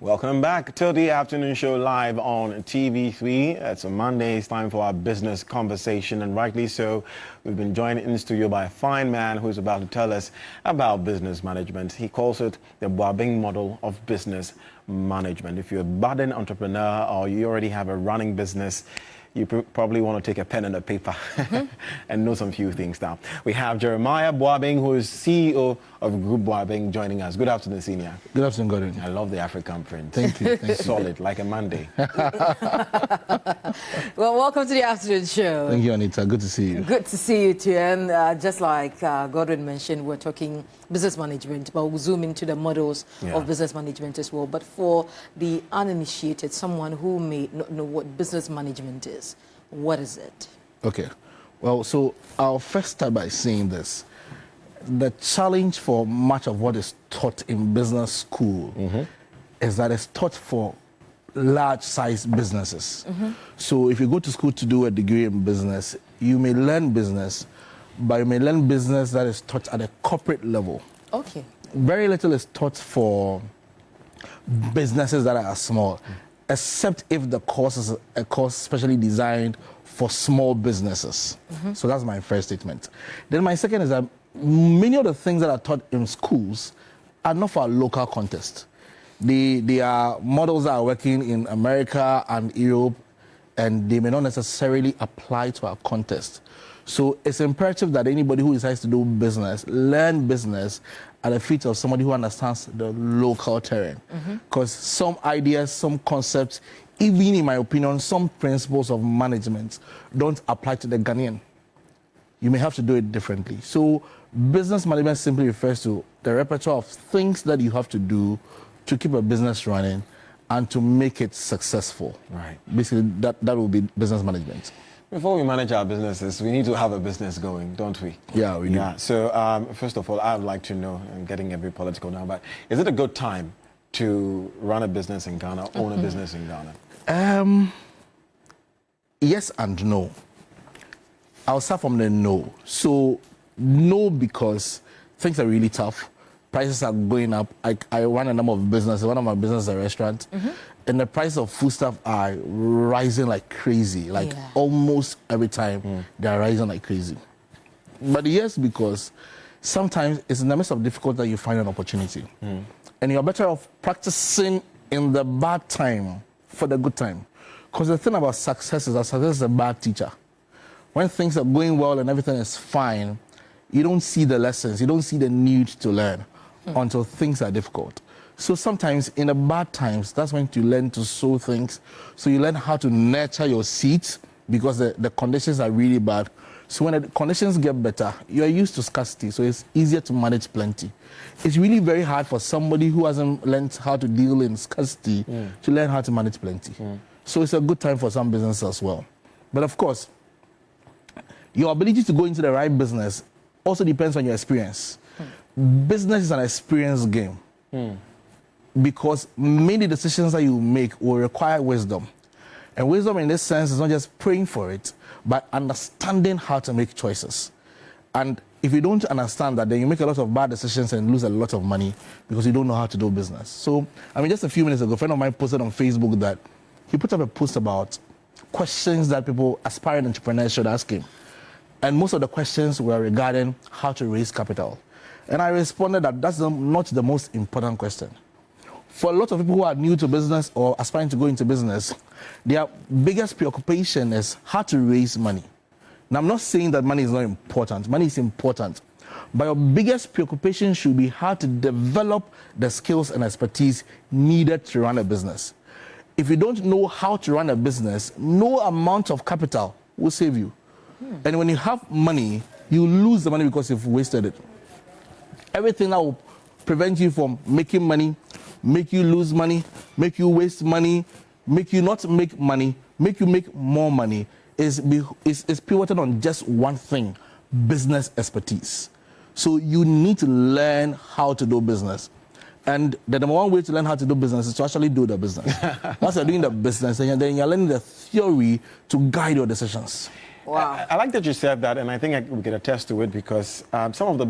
Welcome back to the afternoon show live on TV3. It's a Monday. It's time for our business conversation, and rightly so. We've been joined in studio by a fine man who's about to tell us about business management. He calls it the Boabing model of business management. If you're a budding entrepreneur or you already have a running business, you probably want to take a pen and a paper and know some few things now. We have Jeremiah Boabing, who is CEO of Group Boabing, joining us. Good afternoon, Senior. Good afternoon, Gordon. I love the African print. Thank you. Thank you. Solid, like a Monday. Well, welcome to the afternoon show. Thank you, Anita. Good to see you. Good to see you too. And just like Gordon mentioned, we're talking business management, but we'll zoom into the models of business management as well. But for the uninitiated, someone who may not know what business management is, what is it? Okay. Well, so I'll first start by saying this. The challenge for much of what is taught in business school is that it's taught for large-sized businesses. So if you go to school to do a degree in business, you may learn business, but you may learn business that is taught at a corporate level. Okay. Very little is taught for businesses that are small, except if the course is a course specially designed for small businesses. So that's my first statement. Then my second is that many of the things that are taught in schools are not for our local context. They are models that are working in America and Europe, and they may not necessarily apply to our context. So it's imperative that anybody who decides to do business, learn business at the feet of somebody who understands the local terrain. Because some ideas, some concepts, even in my opinion, some principles of management don't apply to the Ghanaian. You may have to do it differently. So business management simply refers to the repertoire of things that you have to do to keep a business running and to make it successful. Right. Basically, that will be business management. Before we manage our businesses, we need to have a business going, don't we? Yeah, we do. Yeah. So first of all, I would like to know, I'm getting a bit political now, but is it a good time to run a business in Ghana, own a business in Ghana? Yes and no. I'll start from the no. So no, because things are really tough. Prices are going up. I run a number of businesses. One of my businesses is a restaurant. And the price of foodstuff are rising like crazy. Like almost every time they are rising like crazy. But yes, because sometimes it's in the midst of difficulty that you find an opportunity. And you're better off practicing in the bad time for the good time. Because the thing about success is that success is a bad teacher. When things are going well and everything is fine, you don't see the lessons, you don't see the need to learn until things are difficult. So sometimes in the bad times, that's when you learn to sow things. So you learn how to nurture your seeds because the conditions are really bad. So when the conditions get better, you are used to scarcity, so it's easier to manage plenty. It's really very hard for somebody who hasn't learned how to deal in scarcity to learn how to manage plenty. So it's a good time for some business as well. But of course, your ability to go into the right business also depends on your experience. Business is an experience game. Because many decisions that you make will require wisdom. And wisdom in this sense is not just praying for it, but understanding how to make choices. And if you don't understand that, then you make a lot of bad decisions and lose a lot of money because you don't know how to do business. So, I mean, just a few minutes ago, a friend of mine posted on Facebook that he put up a post about questions that people, aspiring entrepreneurs, should ask him. And most of the questions were regarding how to raise capital. And I responded that that's not the most important question. For a lot of people who are new to business or aspiring to go into business, their biggest preoccupation is how to raise money. Now, I'm not saying that money is not important. Money is important. But your biggest preoccupation should be how to develop the skills and expertise needed to run a business. If you don't know how to run a business, no amount of capital will save you. And when you have money, you lose the money because you've wasted it. Everything that will prevent you from making money, make you lose money, make you waste money, make you not make money, make you make more money is pivoted on just one thing: business expertise. So you need to learn how to do business. And the number one way to learn how to do business is to actually do the business. Once you're doing the business, then you're learning the theory to guide your decisions. Wow. I like that you said that, and I think we can attest to it because some of the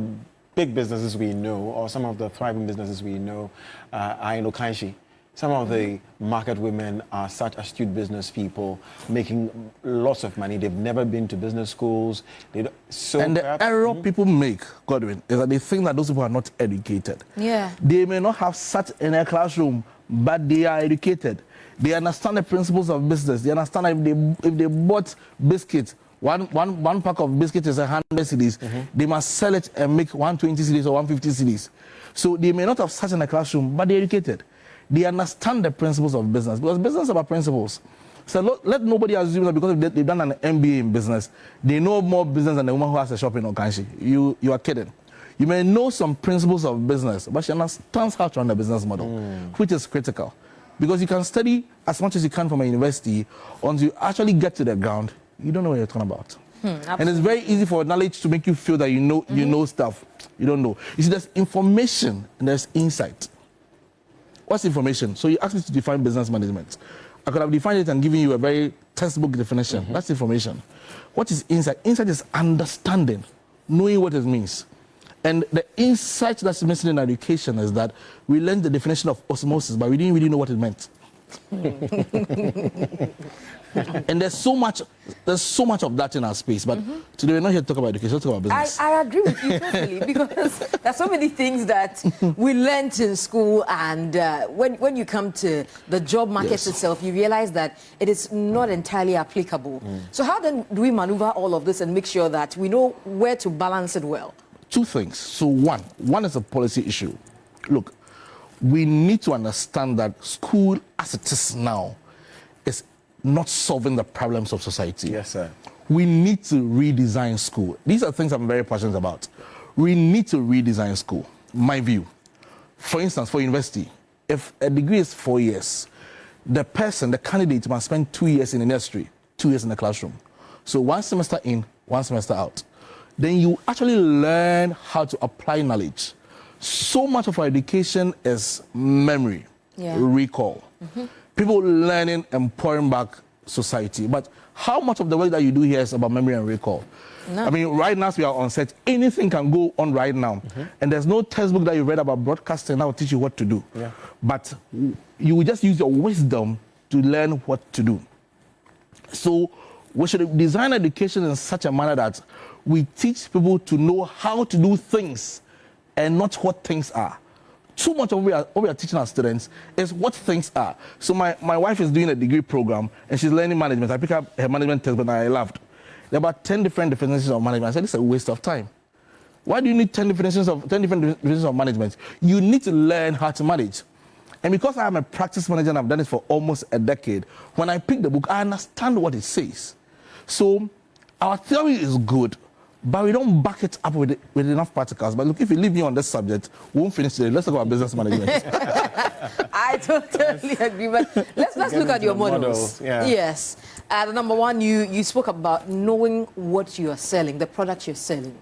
big businesses we know, or some of the thriving businesses we know, are in Okanshi. some of the market women are such astute business people, making lots of money. They've never been to business schools. And the error people make, Godwin, is that they think that those people are not educated. Yeah. They may not have sat in a classroom, but they are educated. They understand the principles of business. They understand that if they bought biscuits, one pack of biscuits is 100 cedis. They must sell it and make 120 cedis or 150 cedis. So they may not have sat in a classroom, but they're educated. They understand the principles of business, because business is about principles. So let nobody assume that because they've done an MBA in business, they know more business than the woman who has a shop in Okanshi. You are kidding. You may know some principles of business, but she understands how to run a business model, which is critical. Because you can study as much as you can from a university, until you actually get to the ground, you don't know what you're talking about. And it's very easy for knowledge to make you feel that you know stuff. You don't know. You see, there's information and there's insight. What's information? So you asked me to define business management. I could have defined it and given you a very textbook definition. That's information. What is insight? Insight is understanding, knowing what it means. And the insight that's missing in education is that we learned the definition of osmosis, but we didn't really know what it meant. And there's so much of that in our space. But today we're not here to talk about education, let's talk about business. I agree with you totally, because there's so many things that we learned in school, and when you come to the job market itself, you realize that it is not entirely applicable. So how then do we maneuver all of this and make sure that we know where to balance it well? Two things. So one is a policy issue. Look, we need to understand that school as it is now is not solving the problems of society. Yes, sir. We need to redesign school. These are things I'm very passionate about. We need to redesign school, my view. For instance, for university, if a degree is 4 years, the candidate must spend 2 years in industry, 2 years in the classroom. So 1 semester in, 1 semester out. Then you actually learn how to apply knowledge. So much of our education is memory, recall. People learning and pouring back society. But how much of the work that you do here is about memory and recall? No. I mean, right now, as we are on set, anything can go on right now. And there's no textbook that you read about broadcasting that will teach you what to do. But you will just use your wisdom to learn what to do. So we should design education in such a manner that we teach people to know how to do things and not what things are. Too much of what we are teaching our students is what things are. So my wife is doing a degree program and she's learning management. I picked up her management test, but I laughed. There are about 10 different definitions of management. I said, this is a waste of time. Why do you need 10 different definitions of management? You need to learn how to manage. And because I am a practice manager and I've done it for almost a decade, when I pick the book, I understand what it says. So our theory is good, but we don't back it up with enough practicals. But look, if you leave me on this subject, we won't finish today. Let's talk about business management. I totally agree. But let's look at your models. Yes. The number one, you spoke about knowing what you are selling, the product you're selling.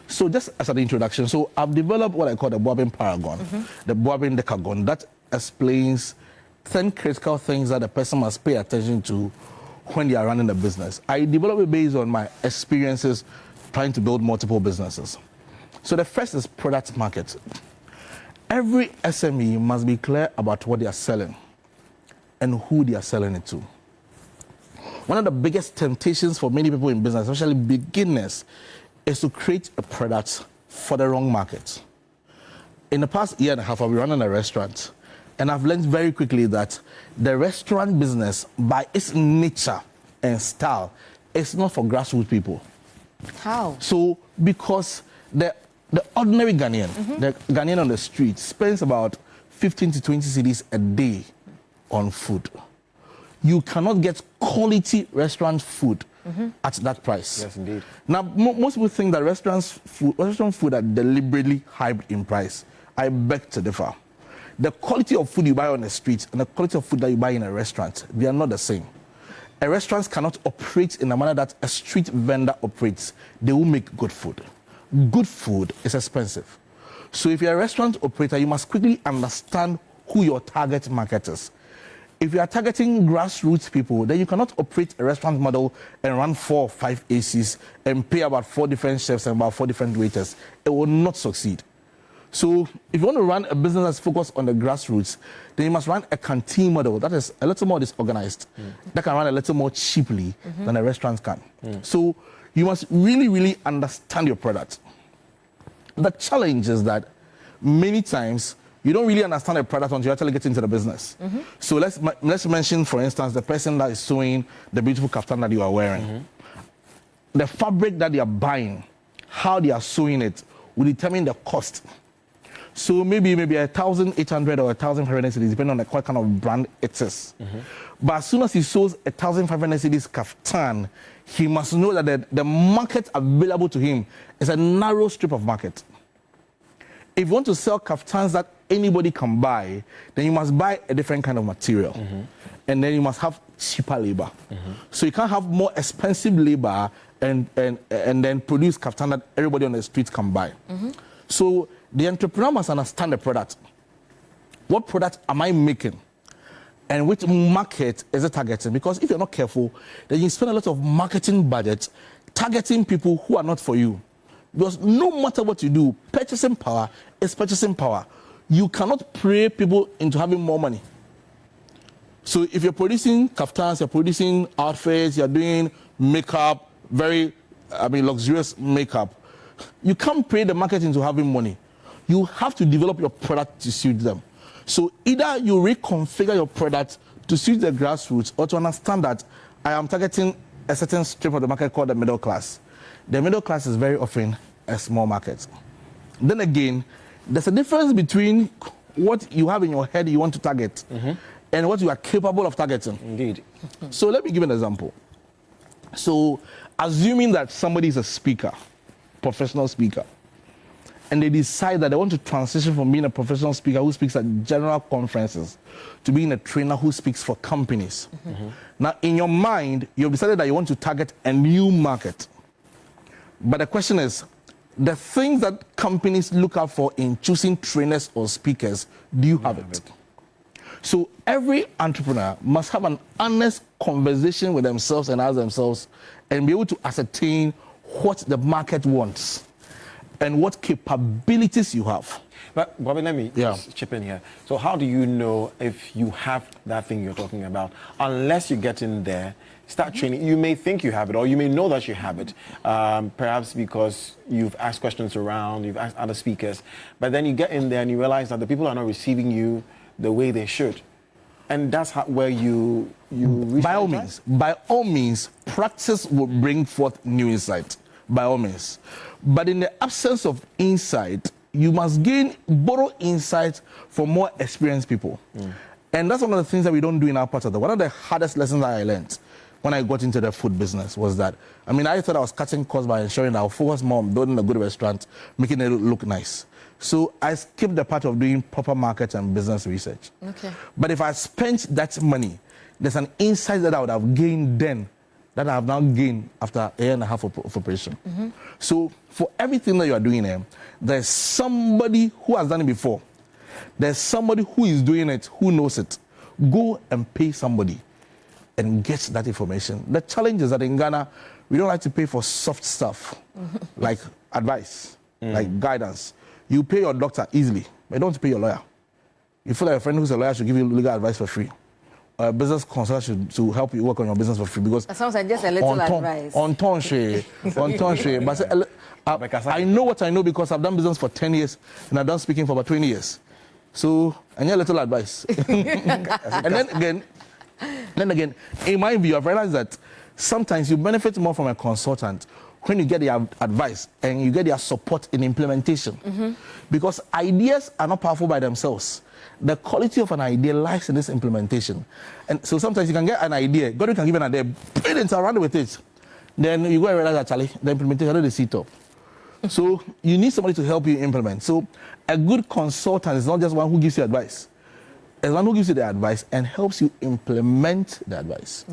So just as an introduction, so I've developed what I call the Boabin Paragon, the Boabin Decagon. That explains 10 critical things that a person must pay attention to when they are running a business. I developed it based on my experiences trying to build multiple businesses. So the first is product market. Every SME must be clear about what they are selling and who they are selling it to. One of the biggest temptations for many people in business, especially beginners, is to create a product for the wrong market. In the past year and a half, I've been running a restaurant, and I've learned very quickly that the restaurant business, by its nature and style, is not for grassroots people. How? So, because the ordinary Ghanaian, the Ghanaian on the street, spends about 15 to 20 cedis a day on food. You cannot get quality restaurant food at that price. Yes, indeed. Now, most people think that restaurant food are deliberately hyped in price. I beg to differ. The quality of food you buy on the street and the quality of food that you buy in a restaurant, they are not the same. A restaurant cannot operate in the manner that a street vendor operates. They will make good food. Good food is expensive. So if you're a restaurant operator, you must quickly understand who your target market is. If you are targeting grassroots people, then you cannot operate a restaurant model and run 4 or 5 ACs and pay about 4 different chefs and about 4 different waiters. It will not succeed. So if you want to run a business that's focused on the grassroots, then you must run a canteen model that is a little more disorganized, that can run a little more cheaply than a restaurant can. So you must really, really understand your product. The challenge is that many times you don't really understand a product until you actually get into the business. So let's mention, for instance, the person that is sewing the beautiful kaftan that you are wearing. The fabric that they are buying, how they are sewing it, will determine the cost. So maybe 1,800 or 1,500 cedis, depending on what kind of brand it is. But as soon as he sews 1,500 cedis kaftan, he must know that the market available to him is a narrow strip of market. If you want to sell kaftans that anybody can buy, then you must buy a different kind of material. And then you must have cheaper labor. So you can't have more expensive labor and then produce kaftan that everybody on the street can buy. So the entrepreneur must understand the product. What product am I making? And which market is it targeting? Because if you're not careful, then you spend a lot of marketing budget targeting people who are not for you. Because no matter what you do, purchasing power is purchasing power. You cannot pray people into having more money. So if you're producing kaftans, you're producing outfits, you're doing makeup, very, luxurious makeup, you can't pray the market into having money. You have to develop your product to suit them. So either you reconfigure your product to suit the grassroots, or to understand that I am targeting a certain strip of the market called the middle class. The middle class is very often a small market. Then again, there's a difference between what you have in your head you want to target and what you are capable of targeting. Indeed. So let me give an example. So assuming that somebody is a speaker, professional speaker, and they decide that they want to transition from being a professional speaker who speaks at general conferences to being a trainer who speaks for companies. Now, in your mind, you've decided that you want to target a new market. But the question is, the things that companies look out for in choosing trainers or speakers, do you have it? So every entrepreneur must have an honest conversation with themselves and ask themselves and be able to ascertain what the market wants and what capabilities you have. But Bobby, let me just chip in here. So how do you know if you have that thing you're talking about? Unless you get in there, start training. You may think you have it, or you may know that you have it, perhaps because you've asked questions around, you've asked other speakers, but then you get in there and you realize that the people are not receiving you the way they should. And that's where you by all means, practice will bring forth new insight, by all means. But in the absence of insight, you must borrow insight from more experienced people. And that's one of the things that we don't do in our part of the world. One of the hardest lessons that I learned when I got into the food business was that, I thought I was cutting costs by ensuring that I'll focus more on building a good restaurant, making it look nice. So I skipped the part of doing proper market and business research. But if I spent that money, there's an insight that I would have gained then that I have now gained after a year and a half of operation. So for everything that you are doing here, there's somebody who has done it before. There's somebody who is doing it, who knows it. Go and pay somebody and get that information. The challenge is that in Ghana, we don't like to pay for soft stuff, like advice, like guidance. You pay your doctor easily, but you don't want to pay your lawyer. You feel like a friend who's a lawyer should give you legal advice for free. A business consultant to help you work on your business for free, because that sounds like just a little advice. But I know what I know because I've done business for 10 years and I've done speaking for about 20 years. So I need a little advice. And then again, in my view, I've realized that sometimes you benefit more from a consultant when you get their advice and you get their support in implementation. Because ideas are not powerful by themselves. The quality of an idea lies in this implementation. And so sometimes you can get an idea, God can give an idea, brilliant, around with it. Then you go and realize actually the implementation, they see top. So you need somebody to help you implement. So a good consultant is not just one who gives you advice. It's one who gives you the advice and helps you implement the advice.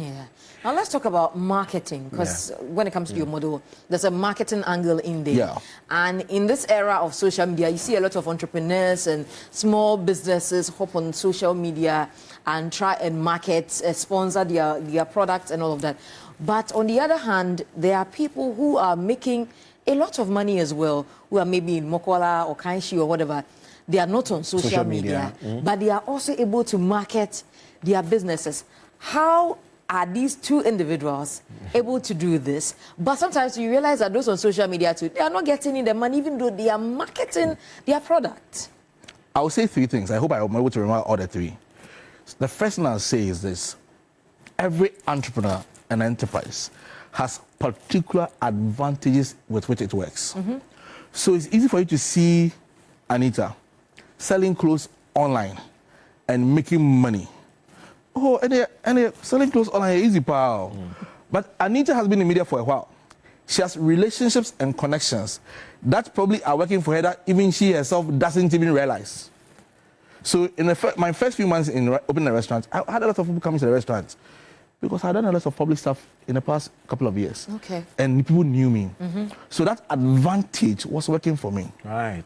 Now let's talk about marketing, because when it comes to your model, there's a marketing angle in there. And in this era of social media, you see a lot of entrepreneurs and small businesses hop on social media and try and market, sponsor their products and all of that. But on the other hand, there are people who are making a lot of money as well, who are maybe in Mokola or Kanshi or whatever, they are not on social media, but they are also able to market their businesses. How are these two individuals able to do this? But sometimes you realize that those on social media too, they are not getting in the money even though they are marketing their product. I'll say three things. I hope I'm able to remember all the three. The first thing I'll say is this. Every entrepreneur and enterprise has particular advantages with which it works. So it's easy for you to see Anita selling clothes online and making money. Oh, and selling clothes online is easy, pal. But Anita has been in media for a while. She has relationships and connections that probably are working for her that even she herself doesn't even realize. So in my first few months in opening a restaurant, I had a lot of people coming to the restaurant because I'd done a lot of public stuff in the past couple of years. Okay. And people knew me. So that advantage was working for me. Right.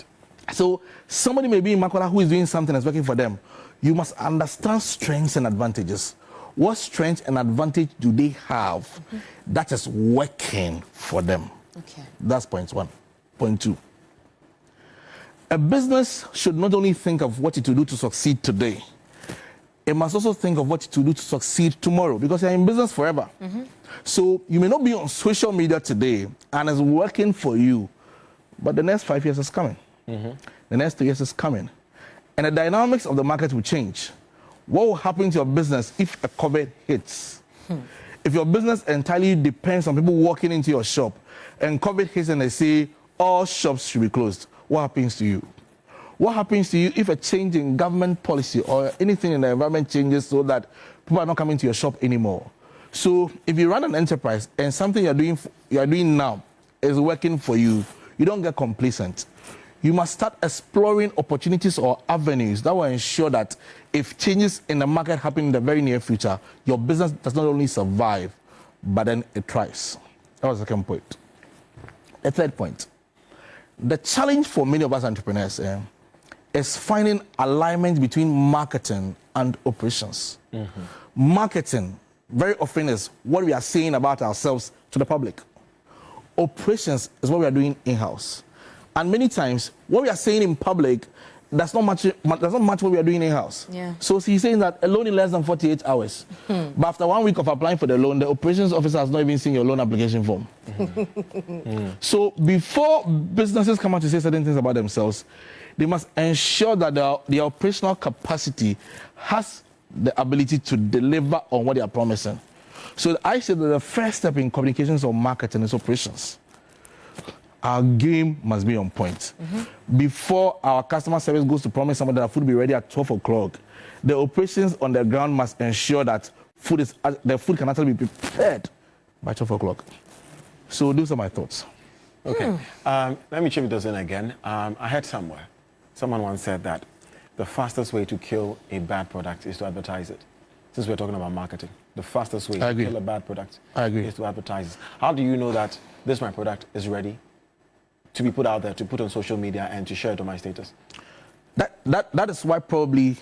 So somebody may be in Makola who is doing something that's working for them. You must understand strengths and advantages. What strength and advantage do they have that is working for them? Okay. That's point one. Point two. A business should not only think of what it will do to succeed today, it must also think of what it will do to succeed tomorrow, because you're in business forever. So you may not be on social media today and it's working for you, but the next 5 years is coming. The next 3 years is coming. And the dynamics of the market will change. What will happen to your business if a COVID hits? If your business entirely depends on people walking into your shop and COVID hits and they say all shops should be closed, what happens to you? What happens to you if a change in government policy or anything in the environment changes so that people are not coming to your shop anymore? So if you run an enterprise and something you're doing now is working for you, you don't get complacent. You must start exploring opportunities or avenues that will ensure that if changes in the market happen in the very near future, your business does not only survive, but then it thrives. That was the second point. The third point. The challenge for many of us entrepreneurs is finding alignment between marketing and operations. Marketing very often is what we are saying about ourselves to the public. Operations is what we are doing in-house. And many times, what we are saying in public does not match what we are doing in-house. Yeah. So he's saying that a loan in less than 48 hours. But after 1 week of applying for the loan, the operations officer has not even seen your loan application form. So before businesses come out to say certain things about themselves, they must ensure that their operational capacity has the ability to deliver on what they are promising. So I say that the first step in communications or marketing is operations. Our game must be on point. Before our customer service goes to promise somebody that food will be ready at 12 o'clock, the operations on the ground must ensure that the food can actually be prepared by 12 o'clock. So those are my thoughts. Okay. Let me chip this in again. I heard someone once said that the fastest way to kill a bad product is to advertise it. Since we're talking about marketing, the fastest way to kill a bad product is to advertise it. How do you know that this my product is ready to be put out there, to put on social media and to share it on my status? That is why probably,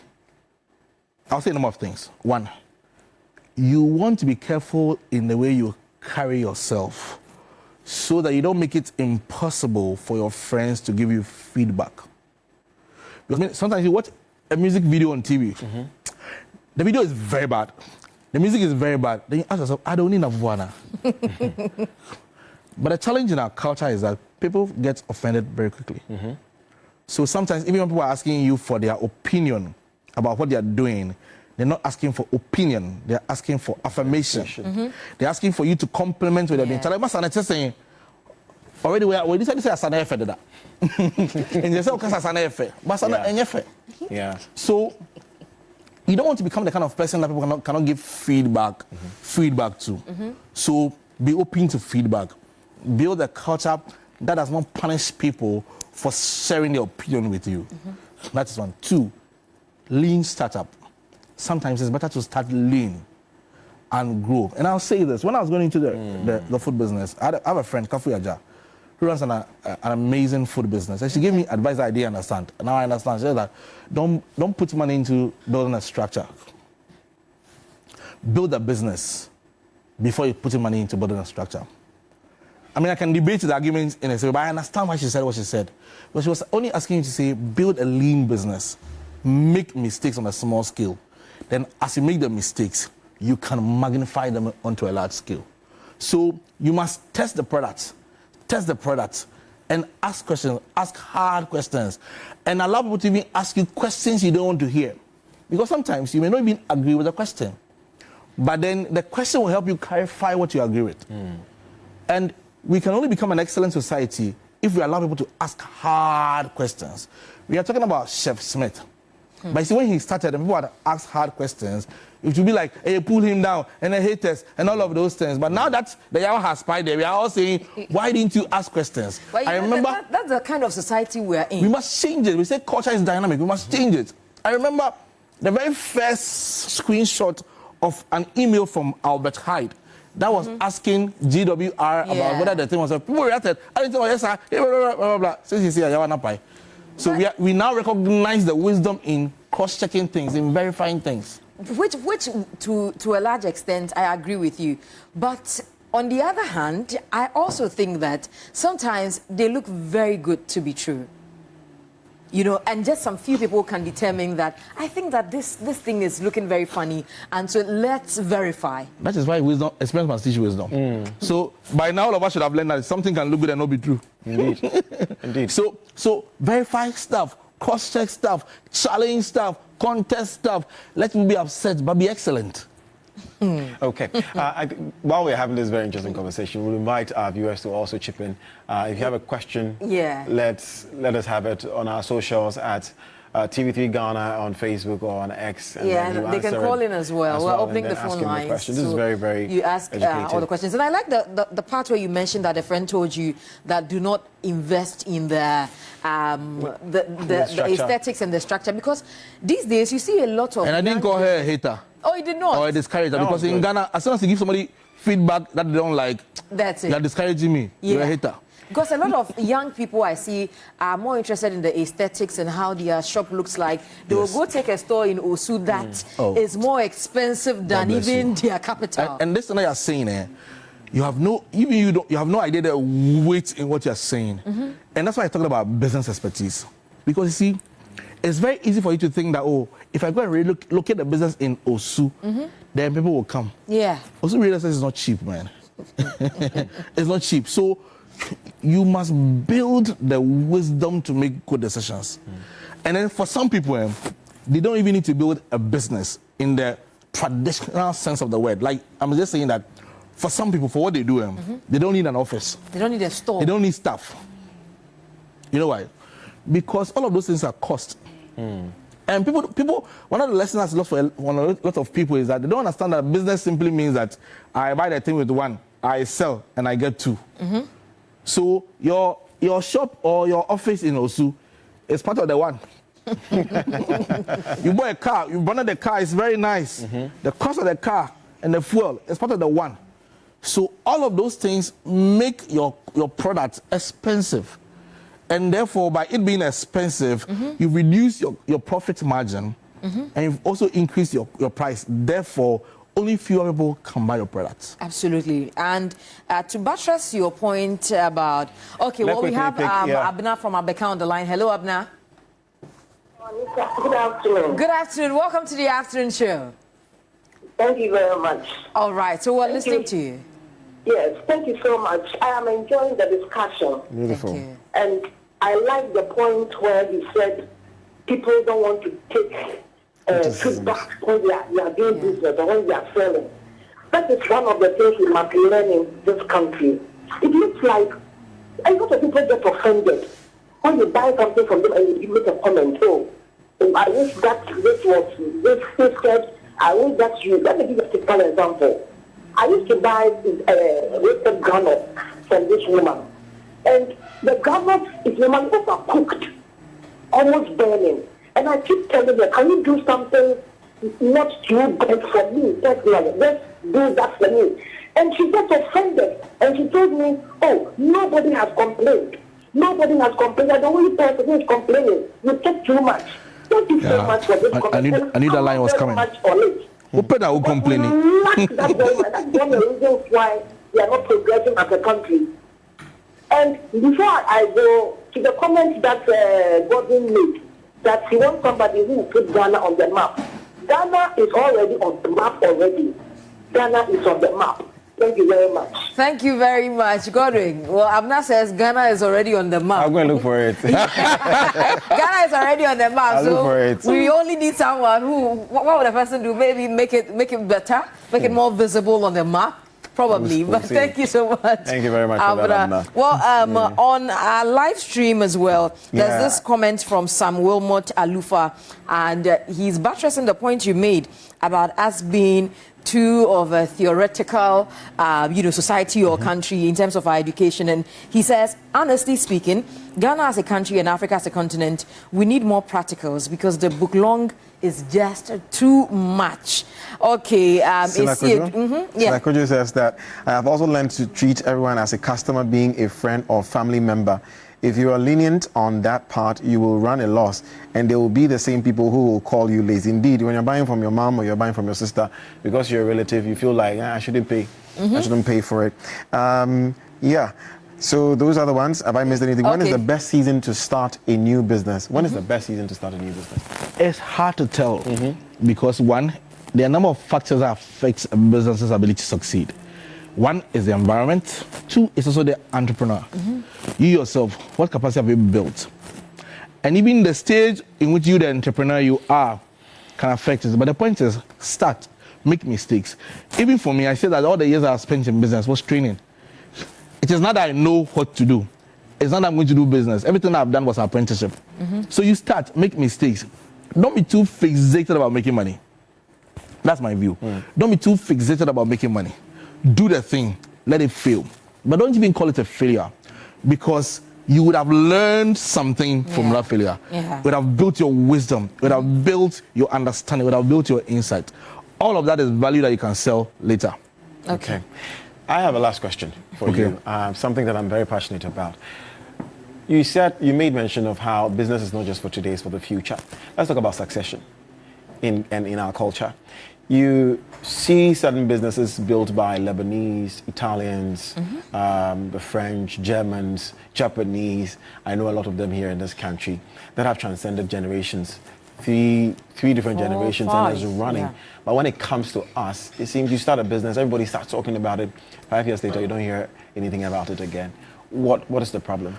I'll say a number of things. One, you want to be careful in the way you carry yourself so that you don't make it impossible for your friends to give you feedback. Because sometimes you watch a music video on TV, the video is very bad, the music is very bad, then you ask yourself, I don't need a Vuana. But the challenge in our culture is that people get offended very quickly. So sometimes even when people are asking you for their opinion about what they are doing, they're not asking for opinion, they're asking for affirmation. They're asking for you to compliment what they're doing. Just saying, already we decided to say Asana Efe did that. And they say, okay, Asana Efe. But Asana Efe. Yeah. So you don't want to become the kind of person that people cannot give feedback to. So be open to feedback. Build a culture that does not punish people for sharing their opinion with you. That is one. Two, lean startup. Sometimes it's better to start lean and grow. And I'll say this, when I was going into the food business, I have a friend, Kafu Yaja, who runs an amazing food business. And she gave me advice I didn't understand. And now I understand. She said that don't put money into building a structure. Build a business before you put money into building a structure. I mean, I can debate the arguments in a way, but I understand why she said what she said. But she was only asking you to say, build a lean business, make mistakes on a small scale. Then as you make the mistakes, you can magnify them onto a large scale. So you must test the product, and ask questions, ask hard questions, and allow people to even ask you questions you don't want to hear. Because sometimes you may not even agree with the question, but then the question will help you clarify what you agree with. And we can only become an excellent society if we allow people to ask hard questions. We are talking about Chef Smith. But you see, when he started, and people had asked hard questions, it would be like, hey, pull him down, and the haters, and all of those things. But now that the Yahoo has spied there, we are all saying, why didn't you ask questions? Well, I remember that's the kind of society we're in. We must change it. We say culture is dynamic. We must change it. I remember the very first screenshot of an email from Albert Hyde that was asking GWR about whether the thing was. People reacted. I didn't know, yes, sir. Blah, blah, blah. Since you see, so we now recognize the wisdom in cross-checking things, in verifying things. Which to a large extent, I agree with you. But on the other hand, I also think that sometimes they look very good to be true. You know, and just some few people can determine that, I think that this thing is looking very funny, and so let's verify. That is why wisdom, experience must teach wisdom. So by now, all of us should have learned that something can look good and not be true. Indeed. Indeed. So verify stuff, cross-check stuff, challenge stuff, contest stuff. Let people be upset, but be excellent. Okay. While we're having this very interesting conversation, we'll invite our viewers to also chip in. If you have a question, let us have it on our socials at TV3 Ghana on Facebook or on X. And they can call in as well. We're opening the phone lines. This is very, very You ask all the questions. And I like the part where you mentioned that a friend told you that do not invest in the aesthetics and the structure, because these days you see a lot of... And I didn't call her a hater. Oh, you did not? Or a discourager, because in Ghana, as soon as you give somebody feedback that they don't like, that's it. You're discouraging me. You're a hater. Because a lot of young people I see are more interested in the aesthetics and how their shop looks like. They will go take a store in Osu that is more expensive than even their capital. And this thing that you're saying, you have no idea the weight in what you're saying. And that's why I talked about business expertise. Because you see, it's very easy for you to think that, oh, if I go and really look at the business in Osu, then people will come. Yeah. Osu real estate is not cheap, man. It's not cheap. So you must build the wisdom to make good decisions. And then for some people, they don't even need to build a business in the traditional sense of the word. Like, I'm just saying that for some people, for what they do, they don't need an office. They don't need a store. They don't need staff. You know why? Because all of those things are cost. And people, one of the lessons that's lost for a lot of people is that they don't understand that business simply means that I buy the thing with one, I sell, and I get two. So your shop or your office in Osu is part of the one. You buy a car, you burn the car, it's very nice. The cost of the car and the fuel is part of the one. So all of those things make your product expensive. And therefore, by it being expensive, you reduce your profit margin, and you've also increased your price. Therefore, only fewer people can buy your products. Absolutely. And to buttress your point about... Okay, well, we have Abna from Abeka on the line. Hello, Abna. Good afternoon. Good afternoon. Welcome to the afternoon show. Thank you very much. All right, so we're listening to you. Yes, thank you so much. I am enjoying the discussion. Beautiful. Thank you. And I like the point where he said people don't want to take feedback when they are doing business or when they are selling. That is one of the things we must learn in this country. It looks like a lot of people get offended when you buy something from them and you make a comment. Oh, I wish that this was this said. I wish that you. Let me give a typical example. I used to buy roasted granite from this woman, and the granite is normally overcooked, almost burning. And I keep telling her, can you do something not too bad for me personally? Just do that for me. And she got offended, and she told me, oh, nobody has complained. Nobody has complained. The only person who is complaining, you take too much. Thank you so much for this comment. I knew that line was coming. Open that complaining. That's one of the reasons why we are not progressing as a country. And before I go to the comment that Gordon made, that he wants somebody who will put Ghana on the map. Ghana is already on the map already. Ghana is on the map. Thank you very much. Thank you very much, Godwin. Well, Abna says Ghana is already on the map. I'm going to look for it. Ghana is already on the map, I'll look so for it. we only need someone who. What would the person do? Maybe make it better, make it more visible on the map. Probably, We'll but see. thank you so much. Thank you very much for that, Abna. Well, on our live stream as well, there's Yeah. this comment from Sam Wilmot Alufa, and he's buttressing the point you made about us being too of a theoretical, society or country in terms of our education. And he says, honestly speaking, Ghana as a country and Africa as a continent, we need more practicals because the book long is just too much. Okay, Silakojo says that I have also learned to treat everyone as a customer, being a friend or family member. If you are lenient on that part, you will run a loss, and there will be the same people who will call you lazy. Indeed, when you're buying from your mom or you're buying from your sister, because you're a relative, you feel like, I shouldn't pay. I shouldn't pay for it. Yeah. So those are the ones. Have I missed anything? When is the best season to start a new business? When is the best season to start a new business? It's hard to tell because one, there are a number of factors that affect a business's ability to succeed. One is the environment. Two is also the entrepreneur. You yourself, what capacity have you built? And even the stage in which you, the entrepreneur, you are, can affect it. But the point is, start, make mistakes. Even for me, I say that all the years I spent in business was training. It is not that I know what to do. It's not that I'm going to do business. Everything I've done was apprenticeship. So you start, make mistakes. Don't be too fixated about making money. That's my view. Don't be too fixated about making money. Do the thing, let it fail. But don't even call it a failure, because you would have learned something from that failure. You would have built your wisdom, you would have built your understanding, you would have built your insight. All of that is value that you can sell later. Okay. I have a last question for you, something that I'm very passionate about. You made mention of how business is not just for today, it's for the future. Let's talk about succession in our culture. You see certain businesses built by Lebanese, Italians, the French, Germans, Japanese. I know a lot of them here in this country that have transcended generations, three different generations, and is running. But when it comes to us, it seems you start a business, everybody starts talking about it. 5 years later, you don't hear anything about it again. What is the problem?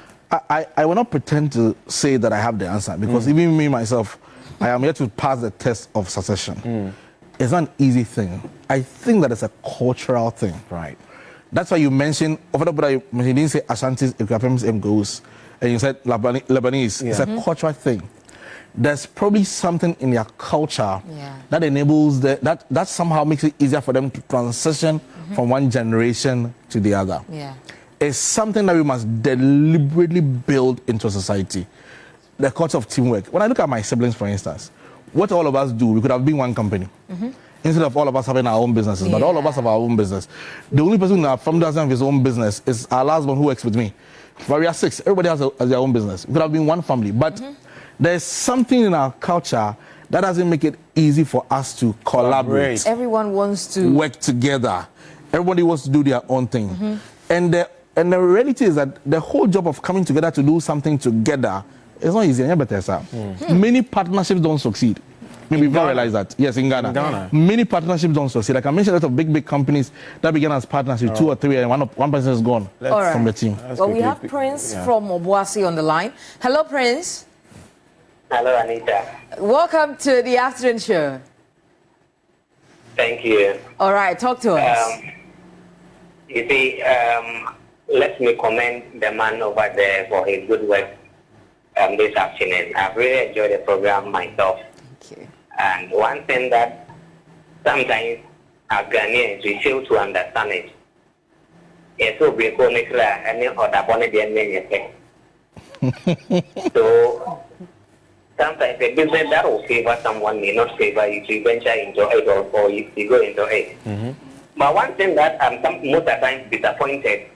I will not pretend to say that I have the answer, because even me myself, I am yet to pass the test of succession. It's not an easy thing. I think that it's a cultural thing. Right. That's why you mentioned, you didn't say Ashanti's, Ekuapem's, Mgos, and you said Lebanese. It's a cultural thing. There's probably something in their culture that enables that somehow makes it easier for them to transition from one generation to the other. It's something that we must deliberately build into society. The culture of teamwork. When I look at my siblings, for instance, what all of us do, we could have been one company. Instead of all of us having our own businesses, but all of us have our own business. The only person in our family doesn't have his own business is our last one who works with me. But we are 6. Everybody has their own business. We could have been one family. But there's something in our culture that doesn't make it easy for us to collaborate. Everyone wants to work together. Everybody wants to do their own thing. And the reality is that the whole job of coming together to do something together is not easy. Many partnerships don't succeed. Maybe you've not realized that. Yes, in Ghana. Many partnerships don't succeed. I can mention a lot of big companies that began as partnerships, 2 or 3, and one person is gone from the team. Well, we have Prince from Obuasi on the line. Hello, Prince. Hello, Anita. Welcome to the afternoon show. Thank you. All right, talk to us. You see, let me commend the man over there for his good work this afternoon. I've really enjoyed the program myself. Thank you. And one thing that sometimes as Ghanaians we fail to understand it. It's so big, any other bonnet So sometimes a business that will favor someone may not favor you to venture into it or you go into it. But one thing that I'm most of the time disappointed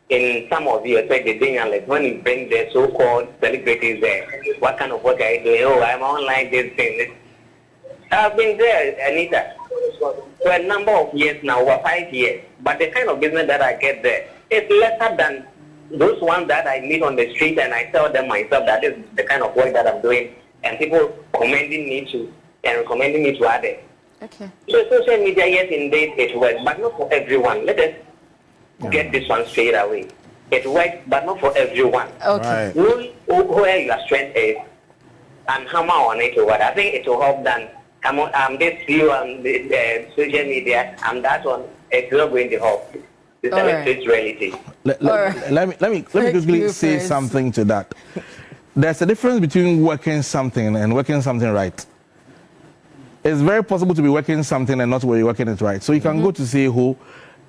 in some of you, especially the journalists, when you bring the so-called celebrities there, what kind of work are you doing? Oh, I'm online, this thing. I've been there, Anita, for a number of years now, over 5 years. But the kind of business that I get there is lesser than those ones that I meet on the street and I tell them myself that is the kind of work that I'm doing, and people commending me to and recommending me to others. Okay. So social media, yes, indeed, it works, but not for everyone. Let us get this one straight away. It works, but not for everyone. Okay. Right. Know where your strength is and hammer on it or what. I think it will help them. Come on, this view on the social media, and that one, it's not going to help. It's All a right. street reality. Let me Thank quickly you, say Prince. something to that. There's a difference between working something and working something right. It's very possible to be working something and not working it right. So you can go to CAO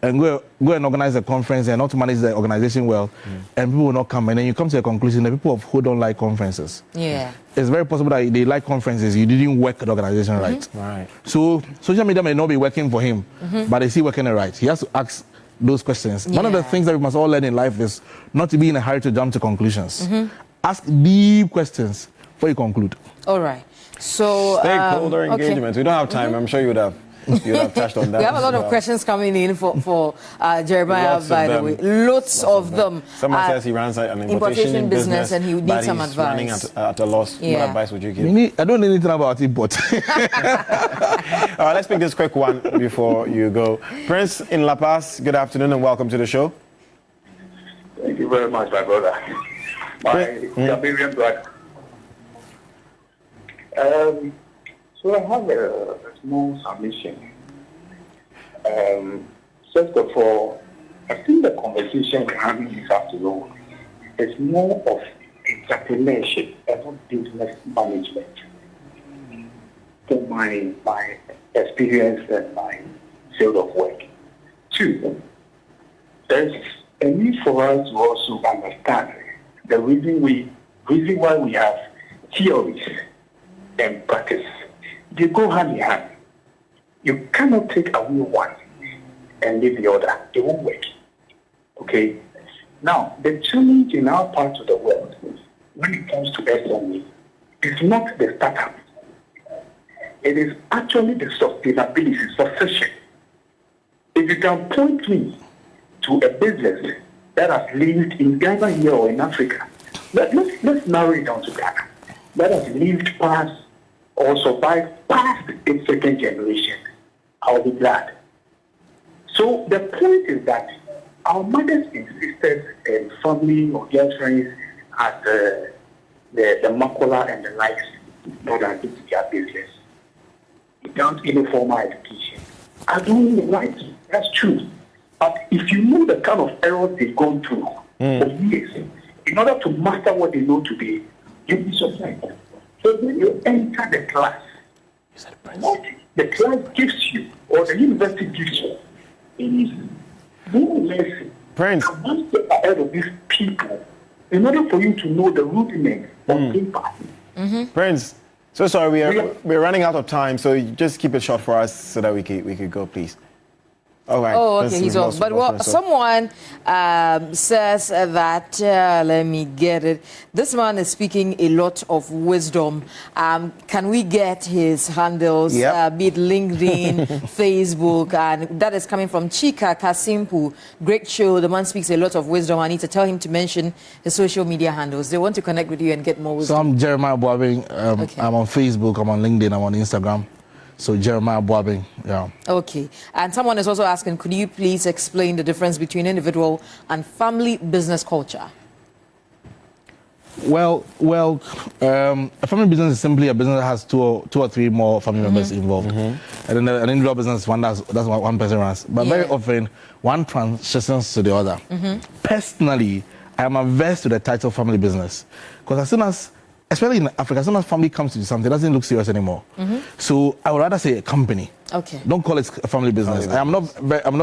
and go and organize a conference and not manage the organization well, and people will not come. And then you come to a conclusion that people who don't like conferences. Yeah. It's very possible that they like conferences. You didn't work the organization right. Right. So social media may not be working for him, but is he working it right? He has to ask those questions. One of the Yeah. things that we must all learn in life is not to be in a hurry to jump to conclusions. Ask deep questions before you conclude. All right. So Stakeholder okay. engagement. We don't have time. I'm sure you would have touched on that. We have a lot as of well. questions coming in for Jeremiah, Lots of by the them. way. Lots of them. Someone says he runs an importation business and he would need but some he's advice. running at a loss. Yeah. What advice would you give? I don't know anything about it, but All right, let's pick this quick one before you go. Prince in La Paz, good afternoon and welcome to the show. Thank you very much, my brother. My Gambian brother. So I have a small submission. First of all, I think the conversation we're having this afternoon is more of entrepreneurship and not business management. From my experience and my field of work. Two, there's a need for us to also understand the reason why we have theories and practice. They go hand in hand. You cannot take away one and leave the other. It won't work. Okay? Now, the challenge in our part of the world when it comes to SME is not the startup. It is actually the sustainability, succession. If you can point me to a business that has lived in Ghana here or in Africa, let's narrow it down to Ghana, that has lived past or survived past its second generation, I'll be glad. So the point is that our mothers and sisters and family or girlfriends at the Makola and the likes know that this is their business without any formal education. I don't know right. That's true. But if you know the kind of errors they've gone through for years, in order to master what they know today, you'll be surprised. So when you enter the class, what the class gives you or the university gives you is more or less Prince. one step ahead of these people in order for you to know the rudiments of paper. Prince, so sorry, we're running out of time, so you just keep it short for us so that we could go, please. All right. Oh, Let's- okay, he's we've off. lost- But lost Prince. someone says that, let me get it. This man is speaking a lot of wisdom. Can we get his handles, Yep. be it LinkedIn, Facebook, and that is coming from Chika Kasimpu. Great show. The man speaks a lot of wisdom. I need to tell him to mention his social media handles. They want to connect with you and get more so wisdom. I'm Jeremiah Boabing. Okay. I'm on Facebook, I'm on LinkedIn, I'm on Instagram. So Jeremiah Boabing, yeah. Okay. And someone is also asking, could you please explain the difference between individual and family business culture? Well, a family business is simply a business that has two or three more family members involved, and then an individual business is that's what one person runs. But very Yeah. often, one transitions to the other. Personally, I am averse to the title family business because as soon as, especially in Africa, as soon as family comes to do something, it doesn't look serious anymore. So I would rather say a company. Okay. Don't call it a family business. I'm not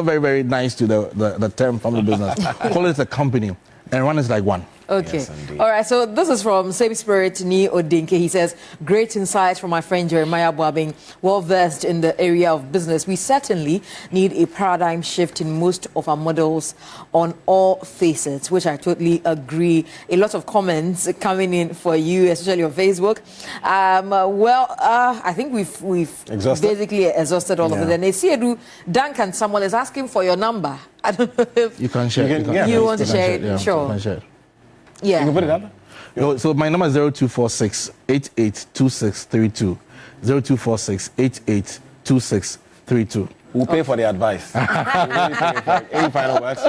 very nice to the term family business. Call it a company and run it like one. Okay. Yes, indeed. All right. So this is from Same Spirit Ni Odinke. He says, great insights from my friend Jeremiah Boabing, well versed in the area of business. We certainly need a paradigm shift in most of our models on all facets, which I totally agree. A lot of comments coming in for you, especially on Facebook. I think we've basically exhausted all of it. And Esiedu Duncan, someone is asking for your number. I don't know if You can share. you want to share it. Yeah, Sure. you can share it. Yeah. You can put it up. So my number is 0246 882632. 0246 882632. We'll pay for the advice. Any final words?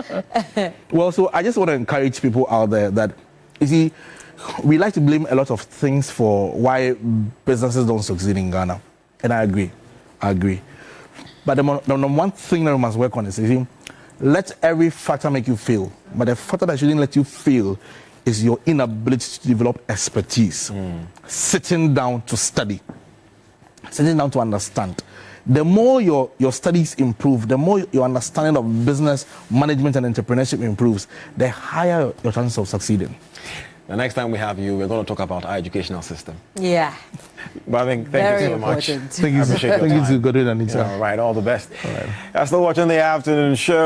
Well, so I just want to encourage people out there that, you see, we like to blame a lot of things for why businesses don't succeed in Ghana. And I agree. But the number one thing that we must work on is, you see, let every factor make you fail. But the factor that shouldn't let you fail is your inability to develop expertise. Sitting down to study. Sitting down to understand. The more your studies improve, the more your understanding of business, management, and entrepreneurship improves, the higher your chances of succeeding. The next time we have you, we're going to talk about our educational system. Yeah. But I think thank you so much. Important. Thank you, I appreciate your thank you time. to Godwin and Anita. All right, all the best. You're still watching the afternoon show.